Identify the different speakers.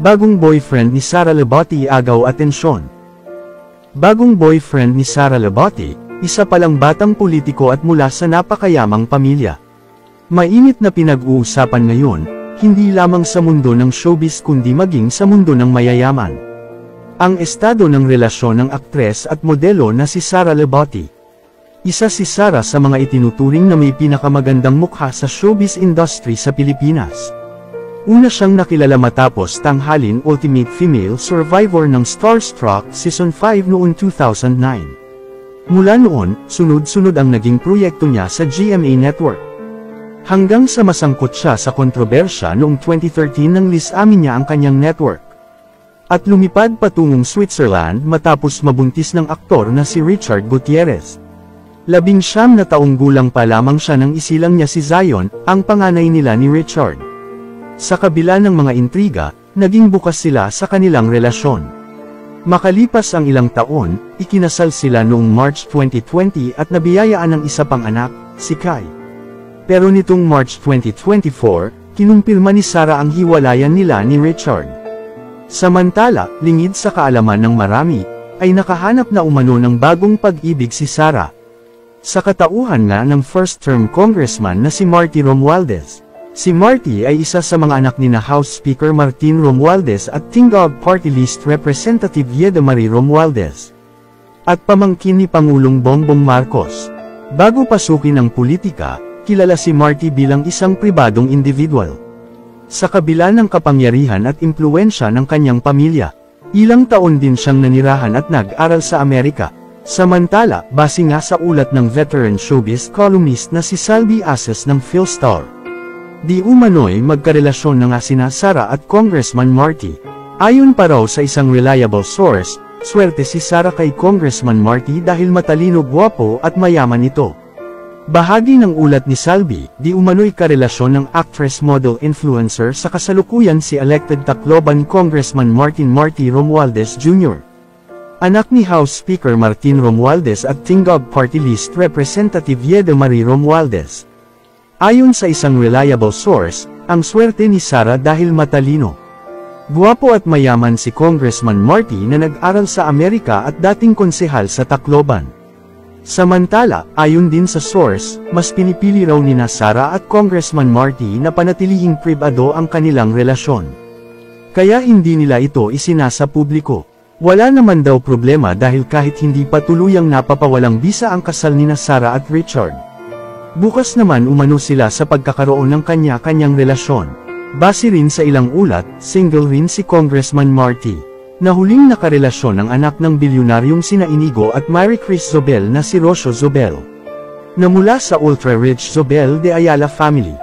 Speaker 1: Bagong boyfriend ni Sara Labotti agaw atensyon. Bagong boyfriend ni Sara Labotti, isa palang batang politiko at mula sa napakayamang pamilya. Mainit na pinag-uusapan ngayon, hindi lamang sa mundo ng showbiz kundi maging sa mundo ng mayayaman. Ang estado ng relasyon ng aktres at modelo na si Sara Labotti. Isa si Sara sa mga itinuturing na may pinakamagandang mukha sa showbiz industry sa Pilipinas. Una siyang nakilala matapos tanghalin Ultimate Female Survivor ng Starstruck Season 5 noong 2009. Mula noon, sunod-sunod ang naging proyekto niya sa GMA Network. Hanggang sa masangkot siya sa kontrobersya noong 2013 nang lisamin niya ang kanyang network. At lumipad patungong Switzerland matapos mabuntis ng aktor na si Richard Gutierrez. 19 na taong gulang pa lamang siya nang isilang niya si Zion, ang panganay nila ni Richard. Sa kabila ng mga intriga, naging bukas sila sa kanilang relasyon. Makalipas ang ilang taon, ikinasal sila noong March 2020 at nabiyayaan ng isa pang anak, si Kai. Pero nitong March 2024, kinumpirma ni Sara ang hiwalayan nila ni Richard. Samantala, lingid sa kaalaman ng marami, ay nakahanap na umano ng bagong pag-ibig si Sara. Sa katauhan nga ng first-term congressman na si Marty Romualdez. Si Marty ay isa sa mga anak ni na House Speaker Martin Romualdez at Tingog Party List Representative Yeda Marie Romualdez. At pamangkin ni Pangulong Bongbong Marcos. Bago pasukin ang politika, kilala si Marty bilang isang pribadong individual. Sa kabila ng kapangyarihan at impluwensya ng kanyang pamilya, ilang taon din siyang nanirahan at nag-aral sa Amerika. Samantala, base nga sa ulat ng veteran showbiz columnist na si Salvi Aces ng PhilStar. Di umano'y magkarelasyon na nga sina Sara at Congressman Marty. Ayon pa raw sa isang reliable source, swerte si Sara kay Congressman Marty dahil matalino, gwapo at mayaman ito. Bahagi ng ulat ni Salvi, di umano'y karelasyon ng actress-model-influencer sa kasalukuyan si elected Tacloban Congressman Martin Marty Romualdez Jr. Anak ni House Speaker Martin Romualdez at Tingog Party List Representative Yeda Marie Romualdez. Ayon sa isang reliable source, ang swerte ni Sara dahil matalino. Guwapo at mayaman si Congressman Marty na nag-aral sa Amerika at dating konsehal sa Tacloban. Samantala, ayon din sa source, mas pinipili raw ni na Sara at Congressman Marty na panatilihing pribado ang kanilang relasyon. Kaya hindi nila ito isinasa publiko. Wala naman daw problema dahil kahit hindi pa tuluyang napapawalang bisa ang kasal ni na Sara at Richard. Bukas naman umano sila sa pagkakaroon ng kanya-kanyang relasyon. Base rin sa ilang ulat, single rin si Congressman Marty, na huling nakarelasyon ng anak ng bilyonaryong sina Inigo at Mary Chris Zobel na si Rocio Zobel, na mula sa ultra-rich Zobel de Ayala family.